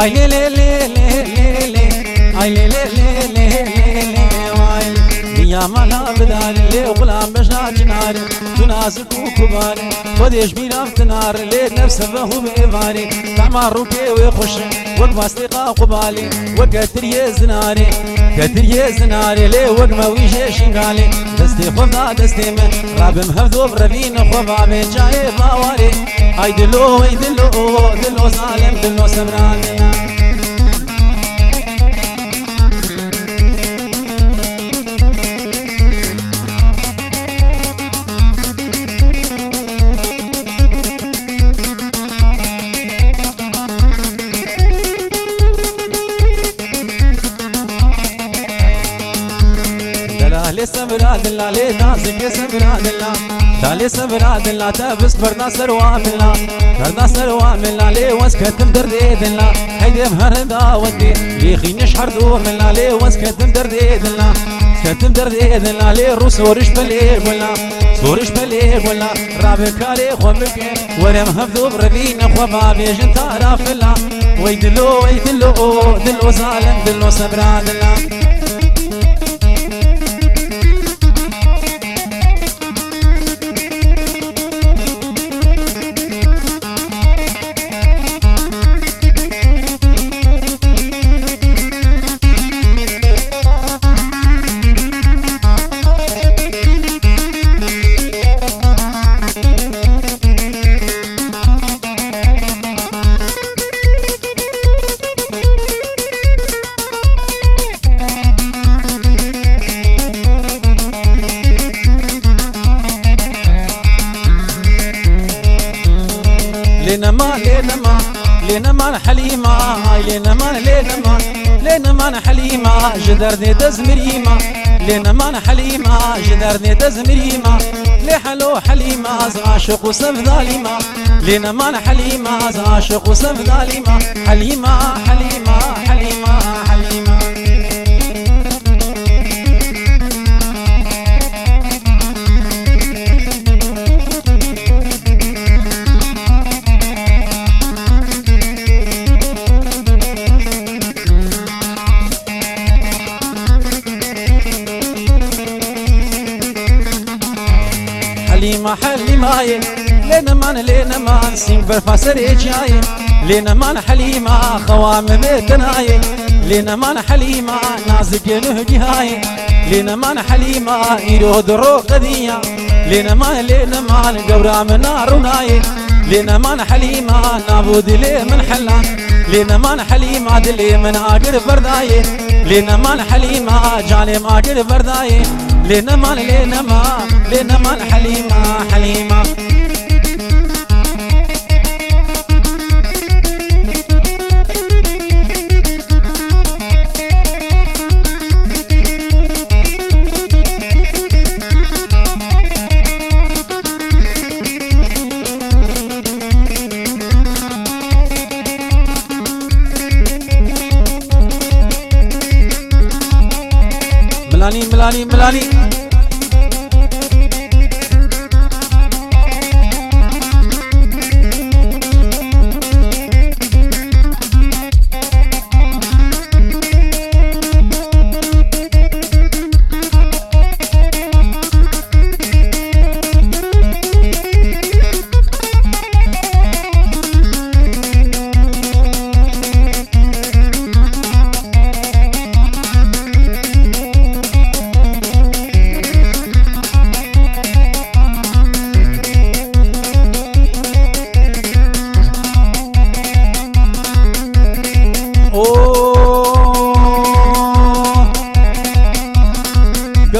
اي لي لي لي لي لي اي لي لي لي لي لي يا مالا بدار لي غلام بشاج نار تناسك وكبار وديش بينا نار لي نفس فهو بإفاري تعمر روكي ويخش وقما استيقا قبالي وكتر يزناري كتر يزناري لي وقما ويجي شنقالي دستي خفضا دستي من راب مهفذو بربين خفا بين جاي باواري اي دلو اي دلو دلو ظالم دلو سمران لي سبراد الله لي نازك سبراد الله تالي سبراد الله تبس برنا سروام الله برنا سروام الله لي وسكتم درديد الله هيدي مهردا ودي لي خينش حردو من الله لي وسكتم درديد الله سكتم درديد الله لي روس ورش بلي ولا سورش بلي ولا رابك علي خوبك ورم هفدو بربين خوبا بيجن تعرف الله ويدلو ويدلو دلو ظالم دلو سبراد الله لينا حليمة لينا حليمة جدرني تزمريمة لينا حليمة جدرني تزمريمة لي حلو حليمة عاشق وسف ظالمة لينا حليمة عاشق وسف ظالمة حليمة حليمة حليمة حليمة حليمة لينا مان سيمبر فاسري جاي لينا مان حليمة خوام بيتناي لينا مان حليمة نازك نهدي هاي لينا مان حليمة إيرو درو قدية لينا مان قورا من ناروناي لينا مان حليمة نابود لي من حلا لينا مان حليمة دلي من آقر برداي لينا مان حليمة جالي آقر برداي لينا مان حليمة حليمة ملاني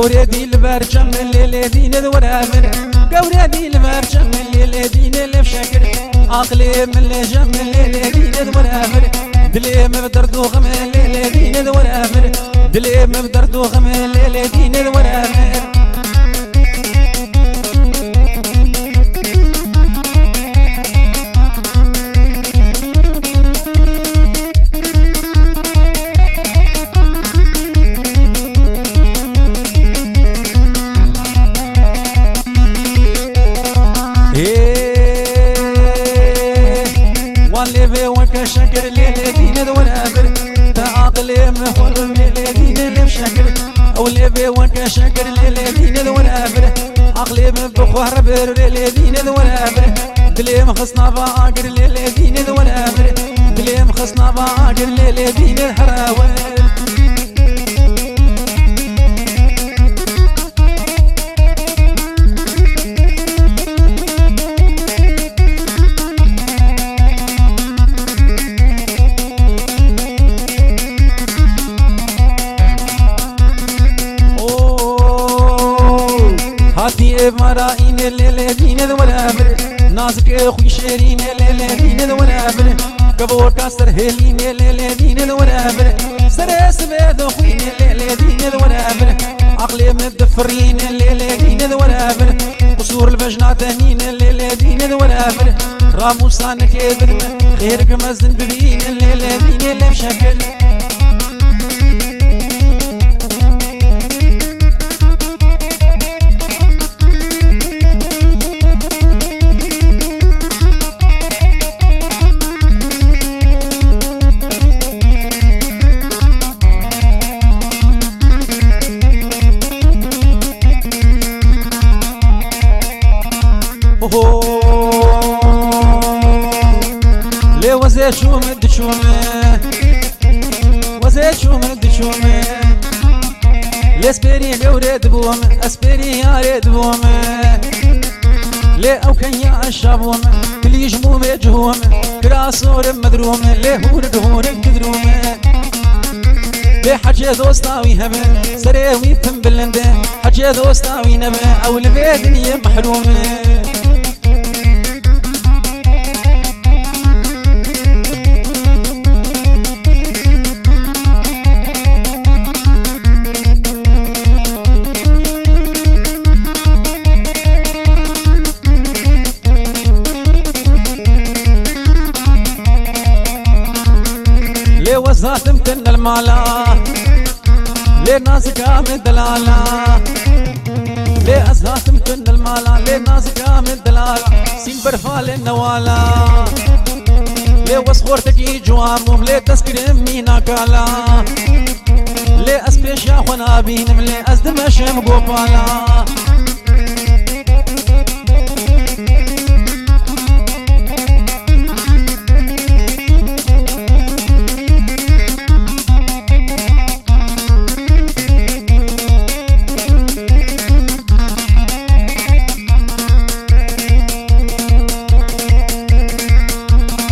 قوري دي البرجم اللي دين الورامر قوري دي البرجم اللي دين الفشكر عقلي من الجم اللي دين الورامر دلي مبدردو غم اللي دين الورامر دلي مبدردو غم اللي دين الورامر شكر ليلة دين شكر للذين الورابر عقلي بخوار بر للذين الورابر دلي مخصنا باقر للذين الورابر دلي مخصنا باقر للذين الهراول هاتي مراين للذين الورابر نازك اخوي شيرين للذين الورابر كبور كسر هلين للذين الورابر سرس بيد اخوي للذين الورابر عقلي مدفرين للذين الورابر قصور البجنات هنين للذين الورابر راموسانك ابن خيرك مزن ببين للذين اللي بشكل ليه وزيت شو مد شومه وزيت شو مد شومه ليه سبيري ليه وريد بومه اسبيري يا ريد بومه ليه او كان يا الشابومه كل يجمو بيجهومه كراسور مدرومه ليه هورد هورد كدرومه ليه حجي دوستاوي هبه سريوي تم بلنده حجي دوستاوي نبه او البيدني محرومه ليه وزات متن المالا ليه ناس كامل دلالا ليه أزهات متن المالا ليه ناس كامل دلالا سين برفال النوالا ليه وسخورتك يجوامهم ليه تسكرم مينا كالا ليه أسبيش يا خونا بينم ليه أزدمشم قوبالا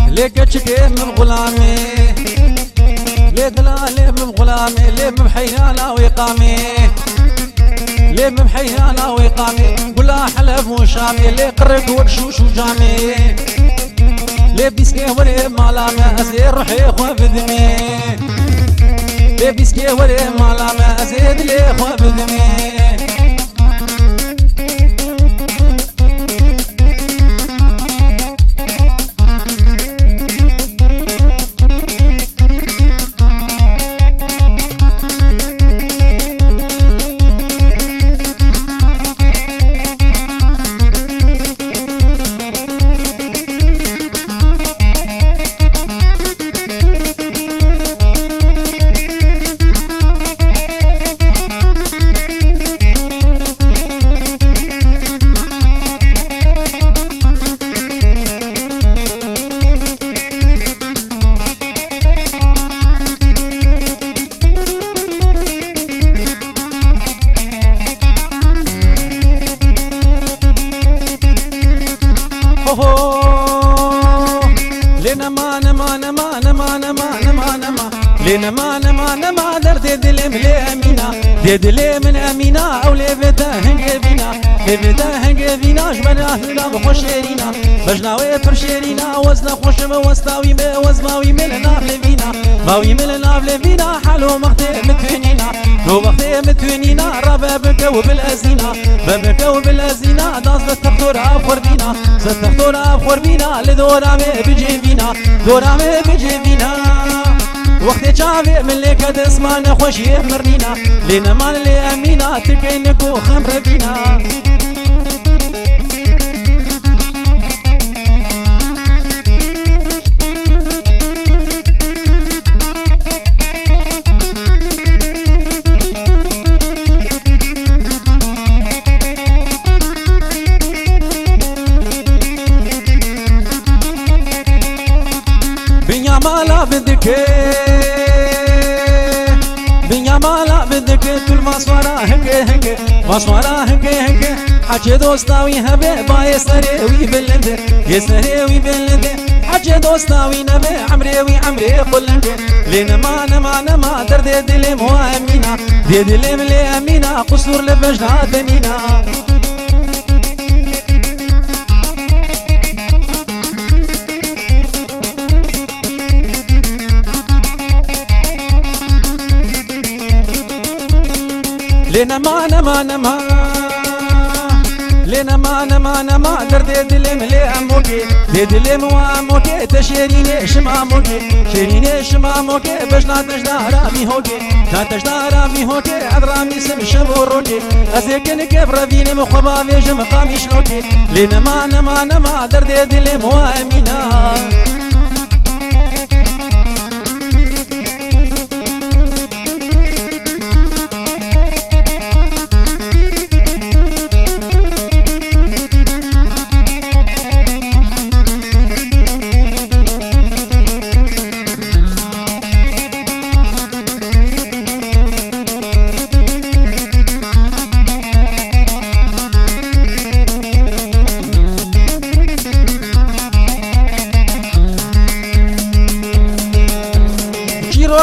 ليه كتشكي من غلامي ليه دلالي من غلامي ليه مبحيانا ويقامي ليه مبحيانا ويقامي ولا حلف وشامي ليه قرق وبشوش وجامي ليه بيسكي ولي مالامي ازيد روحي خوا بدمي ليه بيسكي ولي مالامي ازيد لي خوا بدمي لنا ما نما نما نما نما نما نما لنا ما نما نما در دلم لأمينة دلم من أمينة أو لبتا هنجبينا لبتا هنجبينا جبنا هنا بخشيرينا بجناوي برشيرينا وزنا خوش بوستاوي بوزماوي ملنا فلبينا ماوي ملنا فلبينا حلو مختي متفنينا لو مختي متفنينا ربا بكو بالأزينا بكو بالأزينا داز تختور أفور بينا ستختور أفور بينا لدورامي بجيبينا دورامي بجيبينا وقت شافي من لك تسمعنا خوش يمرنينا لنا مان لي أمينة تكينكو خمر بينا هنگه واسوارا هنگه حج دوستاوی هبه با یسره وی بلنده یسره وی بلنده حج دوستاوی نبه عمری قلنده لنما نما درد دل مو امينه دي دل ملي امينه قصور لبجنا دنينا لنما درد دلم لي اموكي دي دلم واموكي تشيريني شماموكي بجنا رامي هوكي ادرامي سم شبوروكي ازيكن كبر فيني مخبا فيج مقامي شلوكي لنما درد دلم وامينا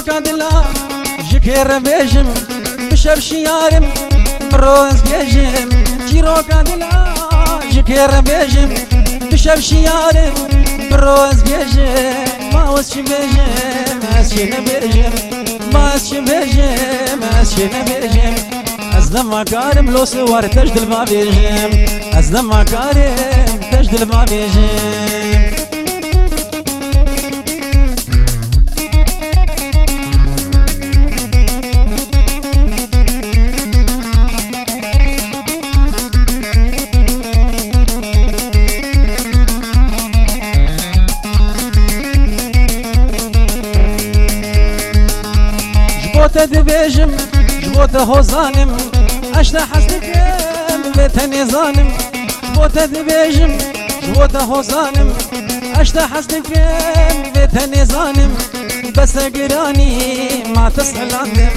كادلا جكير بيجم بشر شيارم بروز بيجم جيرو كادلا جكير بيجم بشر شيارم بروز بيجم ما وسش بيجم اسشنا بيجم ما اسش بيجم اسشنا بيجم ازدم مكارم لو سوار تجدل ما بيجم ازدم مكارم تجدل ما بيجم دبيجم جبوت هوزانم اشتا حسنكم بيتني ظالم جبوت دبيجم جبوت هوزانم اشتا حسنكم بيتني ظالم بس قراني ما تسهل عندم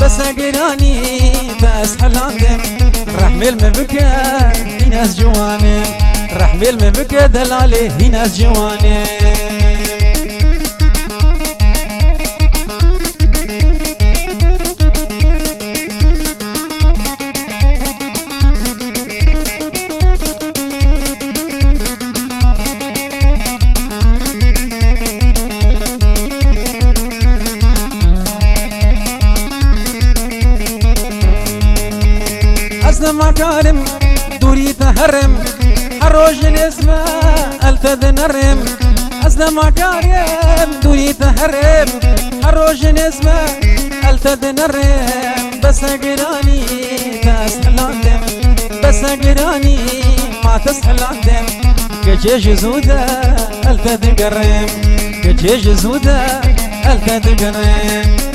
بس قراني تسهل عندم رحمل مبكى في ناس جوانم رحمل مبكى دلالي في ناس جوانم مكارم دوري تهرم حروج الاسماء التذنرم أزنا مكارم دوري تهرم حروج الاسماء التذنرم بس قراني تسهل عندم بس قراني ما تسهل عندم كجيج زودة التذقرم كجيج زودة التذقرم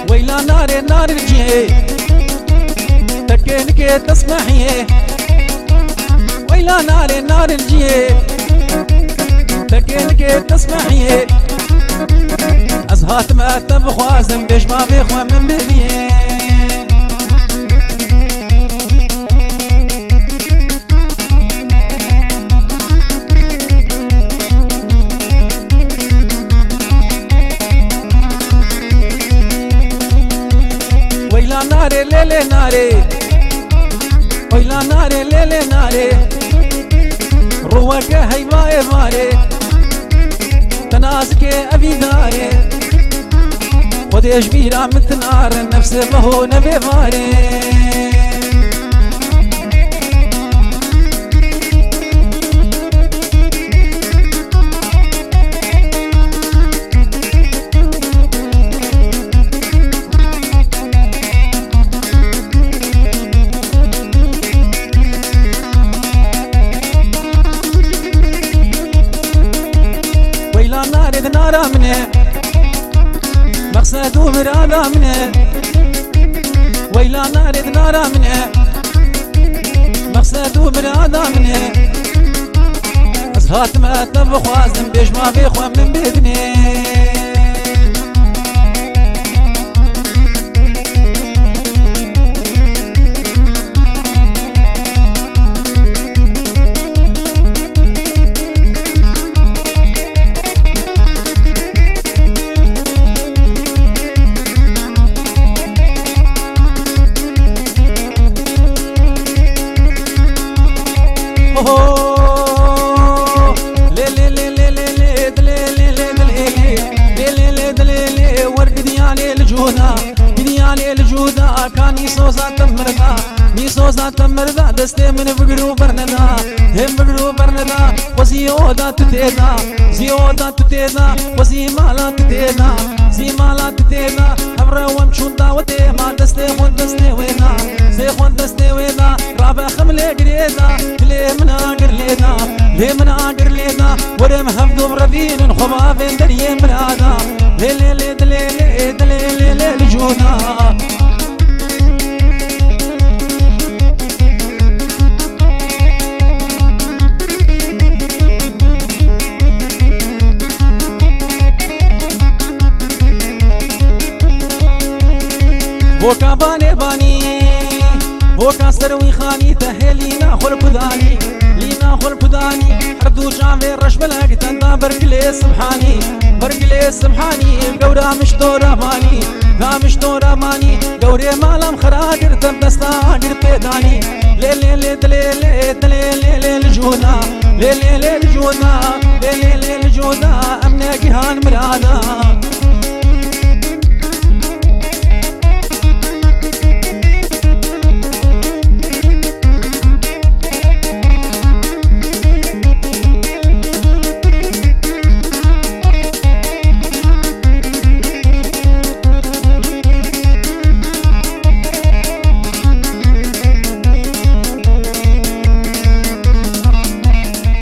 ويلا نار الجيه تكينك تسمحي ويلا نار الجيه تكينك تسمحي أزهات ما تبخوازم بيش ما بيخوى من بليه ناري ليلي ناري ويلا ناري ليلي ناري روك هيباي مالي تنازك أبي داري وديش بيرا مثل نار النفس بهو نبي مالي نارا منه مقصد ومرادا منه ويلا نارد نارا منه مقصد ومرادا منه أصهات ما تبخوازم بيش ما بيخوى من بدني كاني صوصا تمردا ني صوصا تمردا دستي من بقرو برندا هم بقرو برندا وزيودا تتيدا زيودا تتيدا وزي مالا تتيدا زي مالا تتيدا أبرا ومشوندا وتيما دستي خون دستي وينا زي خون دستي وينا رابع خملي قريدا كلي من آقر ليدا لي من آقر ليدا ورم هفدو بربين خبابين دريم برادا لي لي لي دلي لي دلي لي لي لجودا بوكا باني باني بوكا سروي خاني تهلينا خل بداني لينا خل بداني حردو شامي رش بلاك تندا برقلي سبحاني برقلي سبحاني قورا مش دورا ماني لا مش دورا ماني قوري مالام خراقر تم دستاقر بيداني ليلي ليلي ليلي ليلي ليلي الجودا ليلي ليلي الجودا ليلي ليلي الجودا أمنا جهان مرادا